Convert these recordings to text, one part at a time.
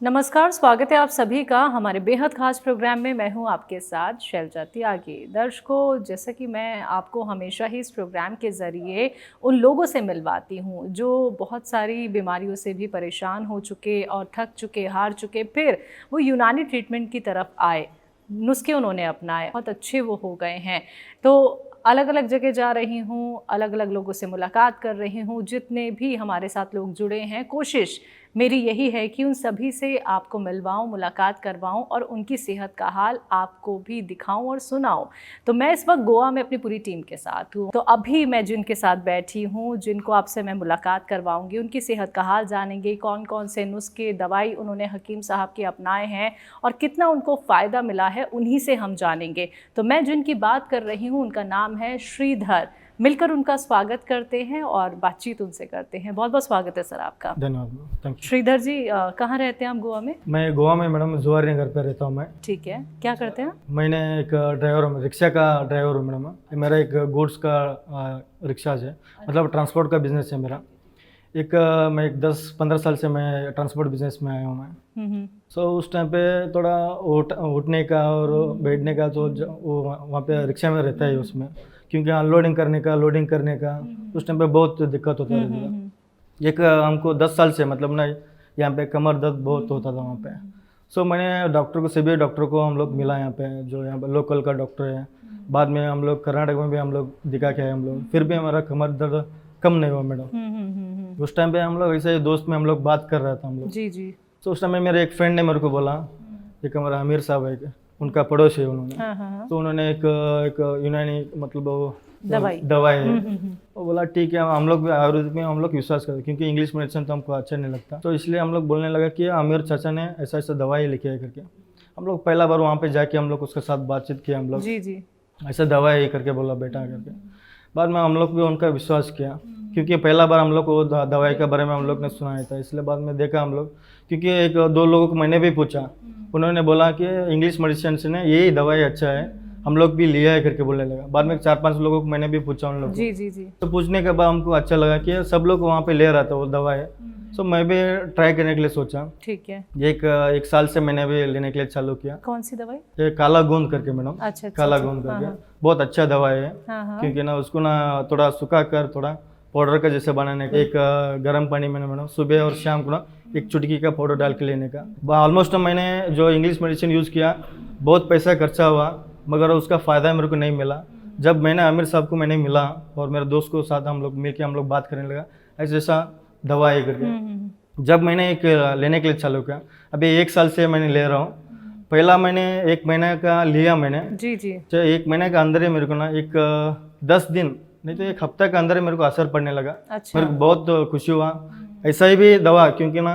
नमस्कार, स्वागत है आप सभी का हमारे बेहद खास प्रोग्राम में। मैं हूं आपके साथ शैलजा त्यागी। दर्शकों, जैसा कि मैं आपको हमेशा ही इस प्रोग्राम के ज़रिए उन लोगों से मिलवाती हूं जो बहुत सारी बीमारियों से भी परेशान हो चुके और थक चुके, हार चुके, फिर वो यूनानी ट्रीटमेंट की तरफ आए, नुस्खे उन्होंने अपनाए, बहुत अच्छे वो हो गए हैं। तो अलग अलग जगह जा रही हूँ, अलग अलग लोगों से मुलाकात कर रही हूँ। जितने भी हमारे साथ लोग जुड़े हैं, कोशिश मेरी यही है कि उन सभी से आपको मिलवाऊं, मुलाकात करवाऊं और उनकी सेहत का हाल आपको भी दिखाऊं और सुनाऊं। तो मैं इस वक्त गोवा में अपनी पूरी टीम के साथ हूँ। तो अभी मैं जिनके साथ बैठी हूँ, जिनको आपसे मैं मुलाकात करवाऊंगी, उनकी सेहत का हाल जानेंगे, कौन कौन से नुस्खे, दवाई उन्होंने हकीम साहब के अपनाए हैं और कितना उनको फ़ायदा मिला है, उन्हीं से हम जानेंगे। तो मैं जिनकी बात कर रही हूँ उनका नाम है श्रीधर। मिलकर उनका स्वागत करते हैं और बातचीत उनसे करते हैं। बहुत बहुत स्वागत है सर आपका। धन्यवाद, थैंक यू। श्रीधर जी, कहाँ रहते हैं आप गोवा में? मैं गोवा में मैडम जुआरी नगर पे रहता हूँ मैं। ठीक है, क्या करते हैं? मैंने एक ड्राइवर हूँ, रिक्शा का ड्राइवर हूँ मैडम। मेरा एक गुड्स का रिक्शा है, मतलब ट्रांसपोर्ट का बिजनेस है मेरा। मैं 10-15 साल से मैं ट्रांसपोर्ट बिजनेस में आया हूँ मैं। सो उस टाइम पे थोड़ा उठने का और बैठने का तो वो वहाँ पे रिक्शा में रहता है उसमें, क्योंकि अनलोडिंग करने का, लोडिंग करने का उस टाइम पे बहुत दिक्कत होता है। हमको 10 साल से मतलब ना यहाँ पे कमर दर्द बहुत होता था वहाँ पे। सो मैंने डॉक्टर को, सभी डॉक्टर को हम लोग मिला यहाँ पे, जो यहाँ पे लोकल का डॉक्टर है। बाद में हम लोग कर्नाटक में भी हम लोग दिखा के आए हम लोग, फिर भी हमारा कमर दर्द कम नहीं हुआ मैडम। उस टाइम पे हम लोग ऐसे दोस्त में हम लोग बात कर रहे थे हम लोग। जी जी। तो उस टाइम में मेरे एक फ्रेंड ने मेरे को बोला, एक हमारा आमिर साहब है, उनका पड़ोसी है उन्होंने। हाँ। तो उन्होंने एक यूनानी मतलब वो दवाई है, वो बोला ठीक है, हम लोग भी आयुर्वेद में हम लोग विश्वास करते, क्योंकि इंग्लिश मेडिसिन तो हमको अच्छा नहीं लगता। तो इसलिए हम लोग बोलने लगा कि आमिर चाचा ने ऐसा ऐसा दवाई लिखी है करके। हम लोग पहला बार वहाँ पे जाके हम लोग उसके साथ बातचीत किया हम लोग। जी जी। ऐसा दवाई है करके बोला बेटा करके। बाद में हम लोग भी उनका विश्वास किया, क्योंकि पहला बार हम लोग को दवाई के बारे में हम लोग ने सुना था। इसलिए बाद में देखा हम लोग, क्योंकि 1-2 लोगों को मैंने भी पूछा, उन्होंने बोला कि इंग्लिश मेडिसिन से ने यही दवाई अच्छा है, हम लोग भी लिया है करके बोलने लगा। बाद में 4-5 लोगों को मैंने भी पूछा उन लोग को। जी जी जी। तो पूछने के बाद हमको अच्छा लगा कि सब लोग वहाँ पे ले रहा था वो दवाई। सो मैं भी ट्राई करने के लिए सोचा। ठीक है। एक साल से मैंने भी लेने के लिए चालू किया। कौन सी दवाई? ये काला गोंद करके मैडम। अच्छा। काला गोंद करके बहुत अच्छा दवाई है। क्योंकि ना उसको ना थोड़ा सुखा कर थोड़ा पाउडर का जैसे बनाने का, एक गर्म पानी में मैडम सुबह और शाम को ना एक चुटकी का पाउडर डाल के लेने का। ऑलमोस्ट मैंने जो इंग्लिश मेडिसिन यूज़ किया, बहुत पैसा खर्चा हुआ, मगर उसका फ़ायदा मेरे को नहीं मिला। जब मैंने आमिर साहब को मैंने मिला और मेरे दोस्त को साथ हम लोग मिलकर हम लोग बात करने लगा, ऐसा दवा है करके। जब मैंने एक लेने के लिए चालू किया, अभी 1 साल से मैंने ले रहा हूँ। पहला मैंने 1 महीने का लिया मैंने। जी जी। 1 महीने के अंदर ही मेरे को ना 10 दिन नहीं तो 1 हफ्ते के अंदर ही मेरे को असर पड़ने लगा। अच्छा। मेरे को बहुत खुशी हुआ। ऐसा ही भी दवा, क्योंकि ना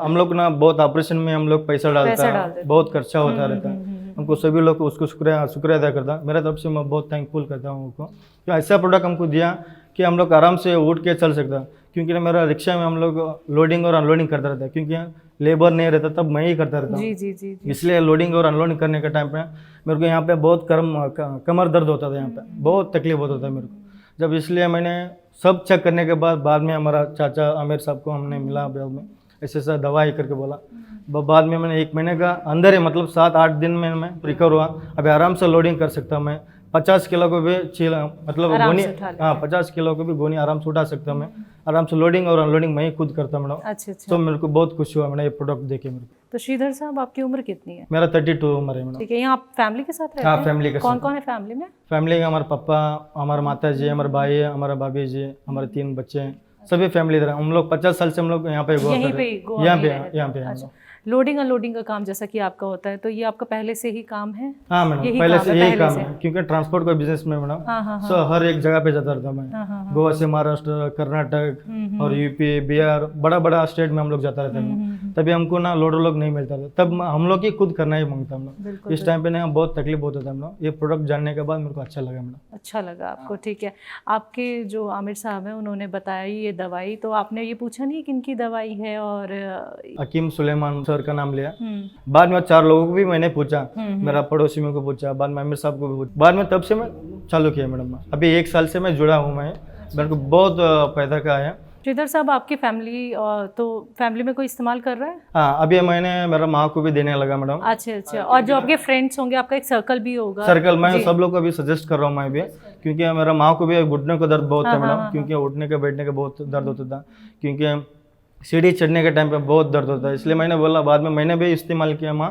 हम लोग ना बहुत ऑपरेशन में हम लोग पैसा डालता है, बहुत खर्चा होता रहता है। हमको सभी लोग को उसको शुक्रिया अदा करता। मेरा तरफ से मैं बहुत थैंकफुल करता हूँ उनको कि ऐसा प्रोडक्ट हमको दिया कि हम लोग आराम से उठ के चल सकता। क्योंकि ना मेरा रिक्शा में हम लोग लोडिंग और अनलोडिंग करता रहता है, क्योंकि लेबर नहीं रहता तब मैं ही करता रहता हूँ। जी जी जी। इसलिए लोडिंग और अनलोडिंग करने के टाइम पे मेरे को यहाँ पे बहुत कमर दर्द होता था, यहाँ पे बहुत तकलीफ होता था मेरे को। जब इसलिए मैंने सब चेक करने के बाद में हमारा चाचा आमिर साहब को हमने मिला, बाद में ऐसे ऐसा दवाई करके बोला। बाद में मैंने 1 महीने का अंदर ही मतलब 7-8 दिन में मैं रिकवर हुआ। अभी आराम से लोडिंग कर सकता मैं। 50 किलो को भी मतलब गोनी, हाँ 50 किलो को भी गोनी आराम से उठा सकता मैं। आराम से लोडिंग और अनलोडिंग मैं ही खुद करता मैडम। अच्छा। तो मेरे को बहुत खुशी हुआ मैंने ये प्रोडक्ट देखे मेरे को। तो श्रीधर साहब, आपकी उम्र कितनी है? मेरा 32 उम्र है मैडम। ठीक है। यहाँ आप फैमिली के साथ रहते हैं? हाँ, फैमिली के साथ। कौन कौन है फैमिली में? फैमिली का हमारे पापा, हमारे माता जी, हमारे भाई है, हमारे भाभी जी, हमारे 3 बच्चे हैं, सभी फैमिली इधर। हम लोग 50 साल से हम लोग यहाँ पे यहाँ पे लोडिंग अनलोडिंग का काम जैसा कि आपका होता है, तो ये आपका पहले से ही काम है? हाँ मैडम, पहले से यही काम है, क्योंकि ट्रांसपोर्ट का बिजनेस में मैडम। सो हर एक जगह पे जाता रहता मैं। गोवा से महाराष्ट्र, कर्नाटक और यूपी, बिहार, बड़ा बड़ा स्टेट में हम लोग जाता रहता है। तभी हमको ना लोडर लोग नहीं मिलता था, तब हम लोग ही खुद करना ही मांगता हम लोग। इस टाइम पे ना बहुत तकलीफ होता था हम लोग। ये प्रोडक्ट जानने के बाद मेरे को अच्छा लगा मैडम। अच्छा लगा आपको? ठीक है। आपके जो आमिर साहब हैं उन्होंने बताया ये दवाई, तो आपने ये पूछा नहीं किनकी दवाई है? और हकीम सुलेमान सर का नाम लिया। बाद में 4 लोगों को भी मैंने पूछा, मेरा पड़ोसी में को पूछा, बाद में आमिर साहब को भी पूछा। बाद में तब से मैं चालू किया मैडम। अभी 1 साल से मैं जुड़ा हूँ मैं। मेरे को बहुत फायदा का है। श्रीधर साहब, आपकी फैमिली तो फैमिली में कोई इस्तेमाल कर रहा है? हाँ, अभी मैंने मेरा माँ को भी देने लगा मैडम। अच्छा अच्छा। और जो आपके फ्रेंड्स होंगे, आपका एक सर्कल भी होगा? सर्कल मैं जी। सब लोग को भी सजेस्ट कर रहा हूँ मैं भी, क्योंकि मेरा माँ को भी घुटने को दर्द बहुत हाँ, है हाँ, मैडम, हाँ, क्योंकि उठने के बैठने का बहुत दर्द होता था, क्योंकि सीढ़ी चढ़ने के टाइम पे बहुत दर्द होता है। इसलिए मैंने बोला, बाद में मैंने भी इस्तेमाल किया, माँ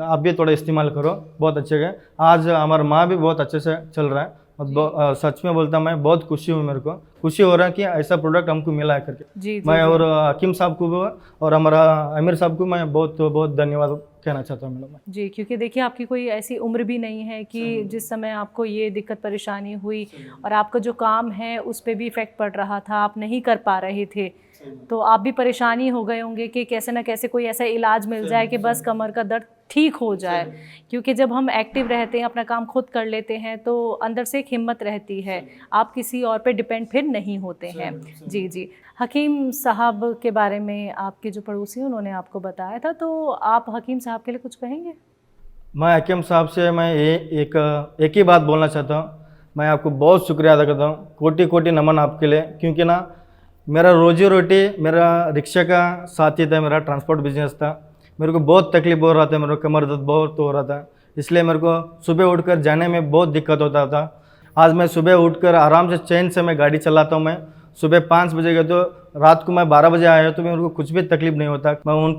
आप भी थोड़ा इस्तेमाल करो, बहुत अच्छे है। आज हमारा माँ भी बहुत अच्छे से चल रहा है, और सच में बोलता मैं बहुत खुशी हूँ, मेरे को खुशी हो रहा है कि ऐसा प्रोडक्ट हमको मिला है करके। जी जी मैं जी। और हकीम साहब को भी और हमारा आमिर साहब को मैं बहुत बहुत धन्यवाद कहना चाहता हूँ मैडम। जी, क्योंकि देखिए आपकी कोई ऐसी उम्र भी नहीं है कि जिस समय आपको ये दिक्कत परेशानी हुई और आपका जो काम है उस पे भी इफ़ेक्ट पड़ रहा था, आप नहीं कर पा रहे थे, तो आप भी परेशानी हो गए होंगे कि कैसे ना कैसे कोई ऐसा इलाज मिल जाए कि बस कमर का दर्द ठीक हो जाए। क्योंकि जब हम एक्टिव रहते हैं, अपना काम खुद कर लेते हैं, तो अंदर से एक हिम्मत रहती है, आप किसी और पे डिपेंड फिर नहीं होते हैं। जी जी। हकीम साहब के बारे में आपके जो पड़ोसी हैं उन्होंने आपको बताया था, तो आप हकीम साहब के लिए कुछ कहेंगे? मैं हकीम साहब से मैं एक ही बात बोलना चाहता हूँ, मैं आपको बहुत शुक्रिया अदा करता हूँ, कोटि कोटि नमन आपके लिए, क्योंकि ना मेरा रोजी रोटी मेरा रिक्शा का साथी था, मेरा ट्रांसपोर्ट बिजनेस था। मेरे को बहुत तकलीफ हो रहा था, मेरे को कमर दर्द बहुत हो रहा था, इसलिए मेरे को सुबह उठकर जाने में बहुत दिक्कत होता था। आज मैं सुबह उठकर आराम से चैन से मैं गाड़ी चलाता हूँ। मैं सुबह 5 बजे गया तो रात को मैं 12 बजे आया, तो मेरे को कुछ भी तकलीफ नहीं होता।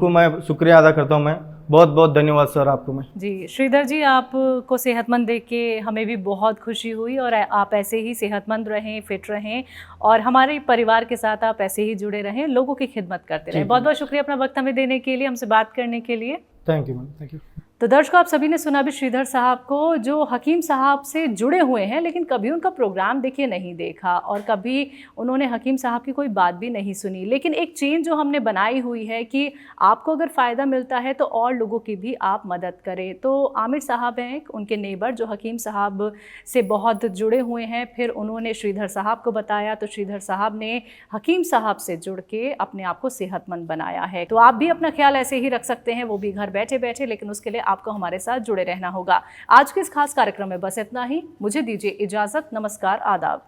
मैं शुक्रिया अदा करता हूँ। मैं बहुत बहुत धन्यवाद सर आपको। मैं जी श्रीधर जी, आपको सेहतमंद देख के हमें भी बहुत खुशी हुई, और आप ऐसे ही सेहतमंद रहें, फिट रहें, और हमारे परिवार के साथ आप ऐसे ही जुड़े रहें, लोगों की खिदमत करते रहें। बहुत बहुत शुक्रिया अपना वक्त हमें देने के लिए, हमसे बात करने के लिए। Thank you ma'am, thank you. तो दर्शकों, आप सभी ने सुना भी श्रीधर साहब को, जो हकीम साहब से जुड़े हुए हैं लेकिन कभी उनका प्रोग्राम देखिए नहीं देखा और कभी उन्होंने हकीम साहब की कोई बात भी नहीं सुनी। लेकिन एक चेन जो हमने बनाई हुई है कि आपको अगर फ़ायदा मिलता है तो और लोगों की भी आप मदद करें। तो आमिर साहब हैं उनके नेबर, जो हकीम साहब से बहुत जुड़े हुए हैं, फिर उन्होंने श्रीधर साहब को बताया, तो श्रीधर साहब ने हकीम साहब से जुड़ के अपने आप को सेहतमंद बनाया है। तो आप भी अपना ख्याल ऐसे ही रख सकते हैं, वो भी घर बैठे बैठे, लेकिन उसके लिए आपको हमारे साथ जुड़े रहना होगा। आज के इस खास कार्यक्रम में बस इतना ही। मुझे दीजिए इजाजत। नमस्कार, आदाब।